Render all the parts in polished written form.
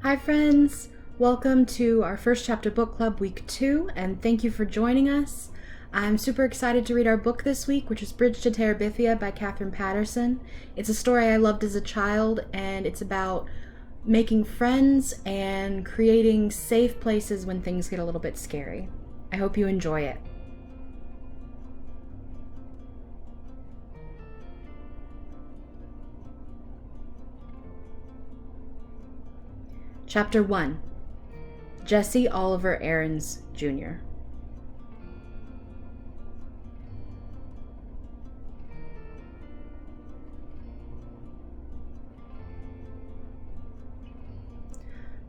Hi friends! Welcome to our first chapter book club week 2, and thank you for joining us. I'm super excited to read our book this week, which is Bridge to Terabithia by Katherine Patterson. It's a story I loved as a child, and it's about making friends and creating safe places when things get a little bit scary. I hope you enjoy it. Chapter 1. Jesse Oliver Aarons, Jr.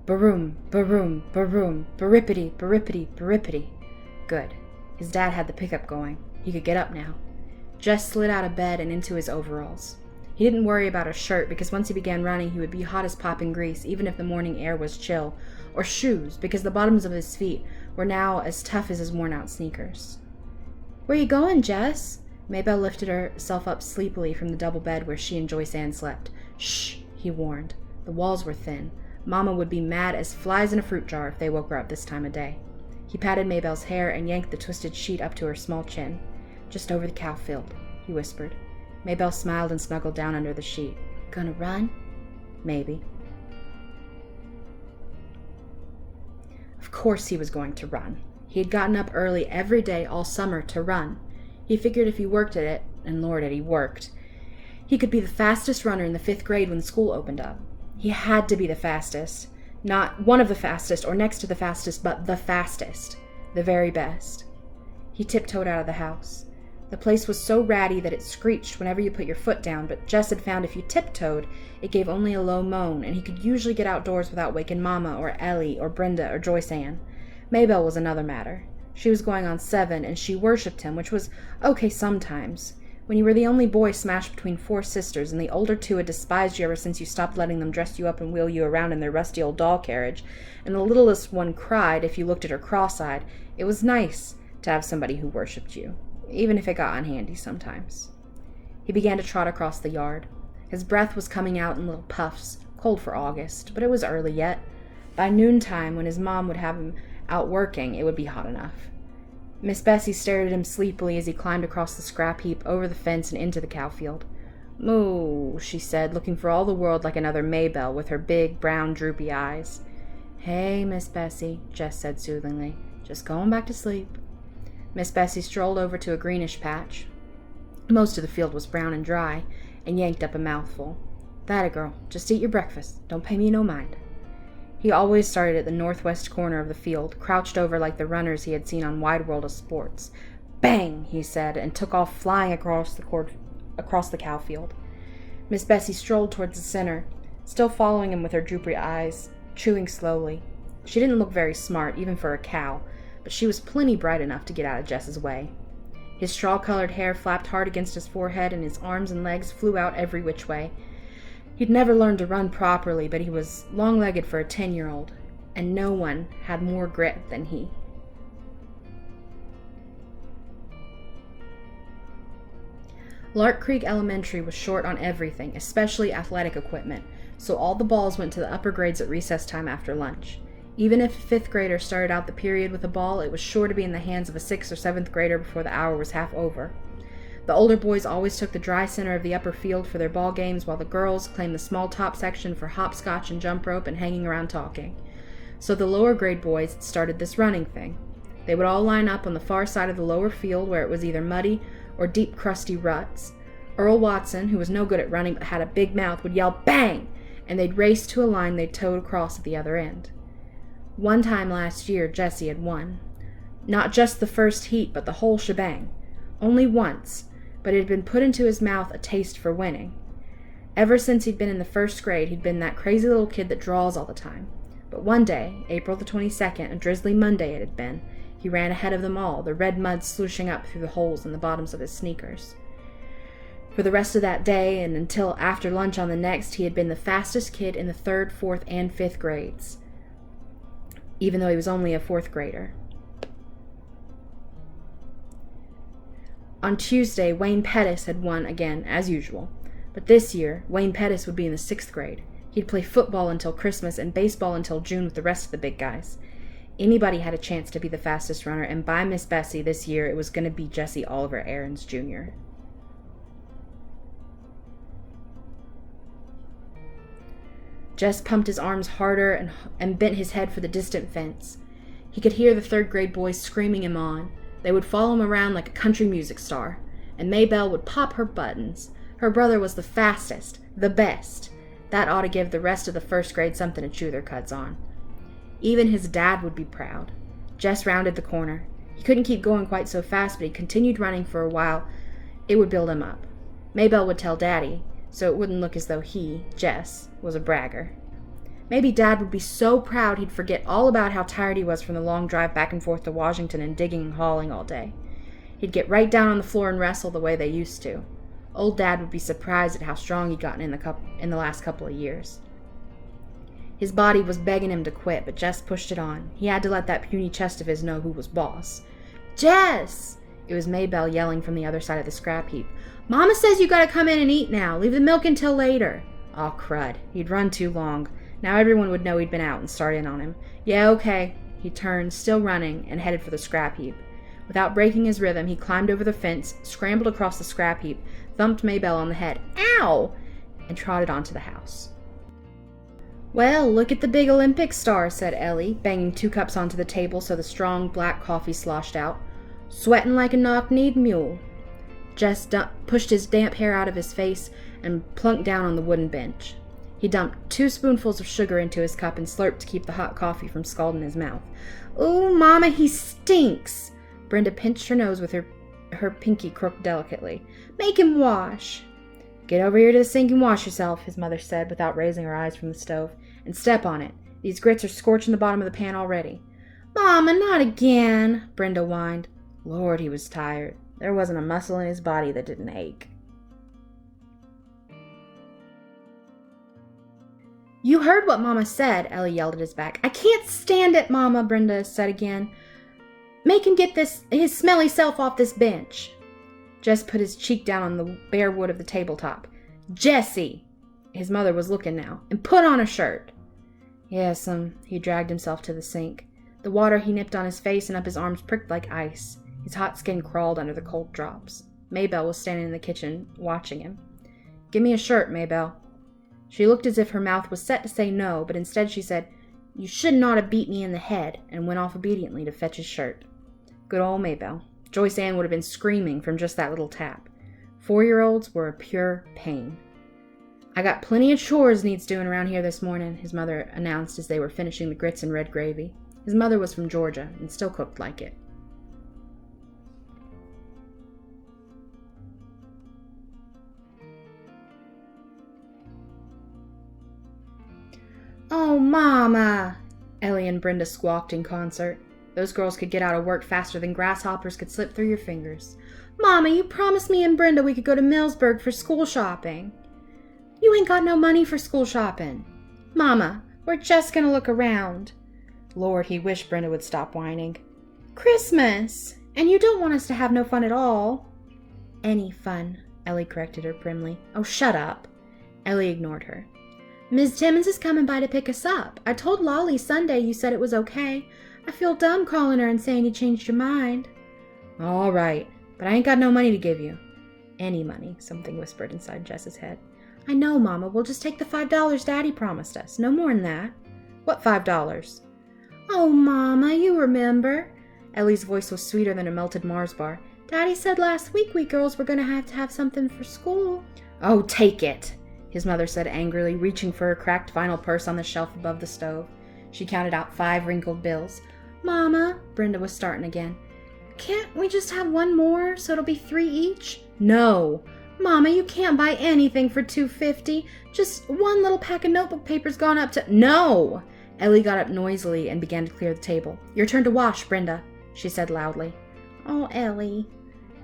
Baroom, baroom, baroom, barippity, barippity, barippity. Good. His dad had the pickup going. He could get up now. Jess slid out of bed and into his overalls. He didn't worry about a shirt because once he began running he would be hot as popping grease even if the morning air was chill, or shoes because the bottoms of his feet were now as tough as his worn-out sneakers. "Where you going, Jess?" Maybelle lifted herself up sleepily from the double bed where she and Joyce Ann slept. "Shh," he warned. The walls were thin. Mama would be mad as flies in a fruit jar if they woke her up this time of day. He patted Maybelle's hair and yanked the twisted sheet up to her small chin. "Just over the cow field," he whispered. Maybelle smiled and snuggled down under the sheet. "Gonna run?" "Maybe." Of course he was going to run. He had gotten up early every day all summer to run. He figured if he worked at it, and Lord, had he worked, he could be the fastest runner in the 5th grade when school opened up. He had to be the fastest. Not one of the fastest or next to the fastest, but the fastest. The very best. He tiptoed out of the house. The place was so ratty that it screeched whenever you put your foot down, but Jess had found if you tiptoed, it gave only a low moan, and he could usually get outdoors without waking Mama or Ellie or Brenda or Joyce Ann. Maybelle was another matter. She was going on 7, and she worshipped him, which was okay sometimes. When you were the only boy smashed between 4 sisters, and the older 2 had despised you ever since you stopped letting them dress you up and wheel you around in their rusty old doll carriage, and the littlest one cried if you looked at her cross-eyed, it was nice to have somebody who worshipped you, even if it got unhandy sometimes. He began to trot across the yard. His breath was coming out in little puffs, cold for August, but it was early yet. By noontime, when his mom would have him out working, it would be hot enough. Miss Bessie stared at him sleepily as he climbed across the scrap heap, over the fence, and into the cow field. "Moo," she said, looking for all the world like another Maybelle with her big, brown, droopy eyes. "Hey, Miss Bessie," Jess said soothingly. "Just going back to sleep." Miss Bessie strolled over to a greenish patch. Most of the field was brown and dry, and yanked up a mouthful. "That a girl. Just eat your breakfast. Don't pay me no mind." He always started at the northwest corner of the field, crouched over like the runners he had seen on Wide World of Sports. "Bang!" he said, and took off flying across the cow field. Miss Bessie strolled towards the center, still following him with her droopy eyes, chewing slowly. She didn't look very smart, even for a cow, but she was plenty bright enough to get out of Jess's way. His straw-colored hair flapped hard against his forehead, and his arms and legs flew out every which way. He'd never learned to run properly, but he was long-legged for a 10-year-old, and no one had more grit than he. Lark Creek Elementary was short on everything, especially athletic equipment, so all the balls went to the upper grades at recess time after lunch. Even if a 5th grader started out the period with a ball, it was sure to be in the hands of a 6th or 7th grader before the hour was half over. The older boys always took the dry center of the upper field for their ball games, while the girls claimed the small top section for hopscotch and jump rope and hanging around talking. So the lower grade boys had started this running thing. They would all line up on the far side of the lower field where it was either muddy or deep crusty ruts. Earl Watson, who was no good at running but had a big mouth, would yell "Bang!" and they'd race to a line they'd towed across at the other end. One time last year, Jesse had won. Not just the first heat, but the whole shebang. Only once, but it had been put into his mouth a taste for winning. Ever since he'd been in the 1st grade, he'd been that crazy little kid that draws all the time. But one day, April the 22nd, a drizzly Monday it had been, he ran ahead of them all, the red mud slushing up through the holes in the bottoms of his sneakers. For the rest of that day, and until after lunch on the next, he had been the fastest kid in the 3rd, 4th, and 5th grades, even though he was only a 4th grader. On Tuesday, Wayne Pettis had won again, as usual. But this year, Wayne Pettis would be in the 6th grade. He'd play football until Christmas and baseball until June with the rest of the big guys. Anybody had a chance to be the fastest runner, and by Miss Bessie this year it was going to be Jesse Oliver Aarons Jr. Jess pumped his arms harder and bent his head for the distant fence. He could hear the third-grade boys screaming him on. They would follow him around like a country music star, and Maybelle would pop her buttons. Her brother was the fastest, the best. That ought to give the rest of the first grade something to chew their cuds on. Even his dad would be proud. Jess rounded the corner. He couldn't keep going quite so fast, but he continued running for a while. It would build him up. Maybelle would tell Daddy, so it wouldn't look as though he, Jess, was a bragger. Maybe Dad would be so proud he'd forget all about how tired he was from the long drive back and forth to Washington and digging and hauling all day. He'd get right down on the floor and wrestle the way they used to. Old Dad would be surprised at how strong he'd gotten in the last couple of years. His body was begging him to quit, but Jess pushed it on. He had to let that puny chest of his know who was boss. "Jess!" It was Maybelle yelling from the other side of the scrap heap. "Mama says you gotta come in and eat now. Leave the milk until later." Aw, crud. He'd run too long. Now everyone would know he'd been out and start in on him. "Yeah, okay." He turned, still running, and headed for the scrap heap. Without breaking his rhythm, he climbed over the fence, scrambled across the scrap heap, thumped Maybelle on the head, "Ow!" and trotted onto the house. "Well, look at the big Olympic star," said Ellie, banging 2 cups onto the table so the strong black coffee sloshed out. "Sweating like a knock-kneed mule." Jess pushed his damp hair out of his face and plunked down on the wooden bench. He dumped 2 spoonfuls of sugar into his cup and slurped to keep the hot coffee from scalding his mouth. "Ooh, Mama, he stinks!" Brenda pinched her nose with her pinky crooked delicately. "Make him wash." "Get over here to the sink and wash yourself," his mother said without raising her eyes from the stove. "And step on it. These grits are scorching the bottom of the pan already." "Mama, not again," Brenda whined. Lord, he was tired. There wasn't a muscle in his body that didn't ache. "You heard what Mama said," Ellie yelled at his back. "I can't stand it, Mama," Brenda said again. "Make him get his smelly self off this bench." Jess put his cheek down on the bare wood of the tabletop. "Jesse!" His mother was looking now. "And put on a shirt." "Yes'm." He dragged himself to the sink. The water he nipped on his face and up his arms pricked like ice. His hot skin crawled under the cold drops. Maybelle was standing in the kitchen, watching him. "Give me a shirt, Maybelle." She looked as if her mouth was set to say no, but instead she said, "You should not have beat me in the head," and went off obediently to fetch his shirt. Good old Maybelle. Joyce Ann would have been screaming from just that little tap. 4-year-olds were a pure pain. "I got plenty of chores needs doing around here this morning," his mother announced as they were finishing the grits and red gravy. His mother was from Georgia and still cooked like it. "Oh, Mama!" Ellie and Brenda squawked in concert. Those girls could get out of work faster than grasshoppers could slip through your fingers. "Mama, you promised me and Brenda we could go to Millsburg for school shopping." "You ain't got no money for school shopping." "Mama, we're just gonna look around." Lord, he wished Brenda would stop whining. "Christmas! And you don't want us to have no fun at all." "Any fun," Ellie corrected her primly. "Oh, shut up." Ellie ignored her. "Ms. Timmons is coming by to pick us up. I told Lolly Sunday you said it was okay. I feel dumb calling her and saying you changed your mind." "All right, but I ain't got no money to give you." "Any money," something whispered inside Jess's head. "I know, Mama. We'll just take the $5 Daddy promised us. No more'n that." "What $5?" "Oh, Mama, you remember." Ellie's voice was sweeter than a melted Mars bar. "Daddy said last week we girls were going to have something for school." "Oh, take it," his mother said angrily, reaching for her cracked vinyl purse on the shelf above the stove. She counted out 5 wrinkled bills. "Mama," Brenda was starting again. "Can't we just have one more so it'll be 3 each?" "No." "Mama, you can't buy anything for $2.50. Just one little pack of notebook paper's gone up to—" "No!" Ellie got up noisily and began to clear the table. "Your turn to wash, Brenda," she said loudly. "Oh, Ellie."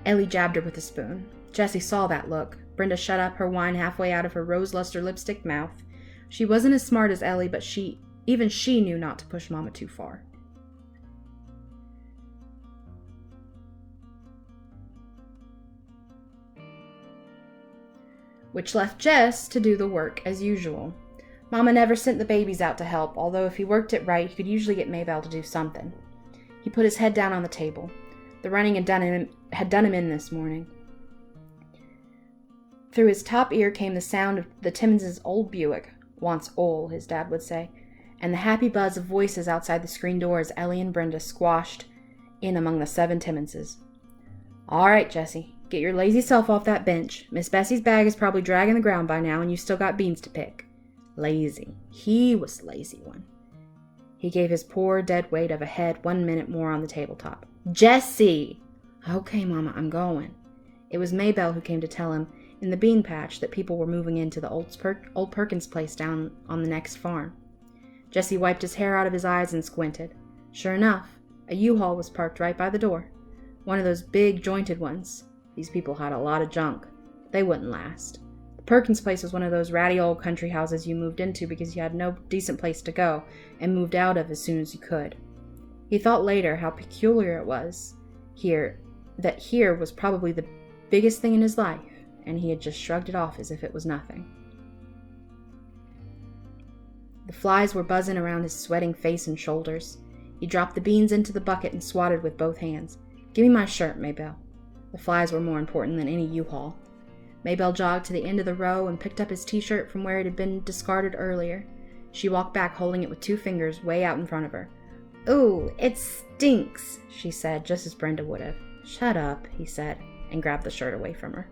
Ellie jabbed her with a spoon. Jessie saw that look. Brenda shut up her wine halfway out of her rose-luster lipstick mouth. She wasn't as smart as Ellie, but even she knew not to push Mama too far. Which left Jess to do the work as usual. Mama never sent the babies out to help, although if he worked it right, he could usually get Maybelle to do something. He put his head down on the table. The running had done him in this morning. Through his top ear came the sound of the Timmonses' old Buick, once Ole, his dad would say, and the happy buzz of voices outside the screen door as Ellie and Brenda squashed in among the 7 Timmonses. "All right, Jesse, get your lazy self off that bench. Miss Bessie's bag is probably dragging the ground by now, and you still got beans to pick." Lazy. He was the lazy one. He gave his poor dead weight of a head 1 minute more on the tabletop. "Jesse!" "Okay, Mama, I'm going." It was Maybelle who came to tell him in the bean patch that people were moving into the old Perkins place down on the next farm. Jesse wiped his hair out of his eyes and squinted. Sure enough, a U-Haul was parked right by the door. One of those big, jointed ones. These people had a lot of junk. They wouldn't last. The Perkins place was one of those ratty old country houses you moved into because you had no decent place to go and moved out of as soon as you could. He thought later how peculiar it was that here was probably the biggest thing in his life, and he had just shrugged it off as if it was nothing. The flies were buzzing around his sweating face and shoulders. He dropped the beans into the bucket and swatted with both hands. "Give me my shirt, Maybelle." The flies were more important than any U-Haul. Maybelle jogged to the end of the row and picked up his t-shirt from where it had been discarded earlier. She walked back holding it with 2 fingers way out in front of her. "Ooh, it stinks," she said, just as Brenda would have. "Shut up," he said, and grabbed the shirt away from her.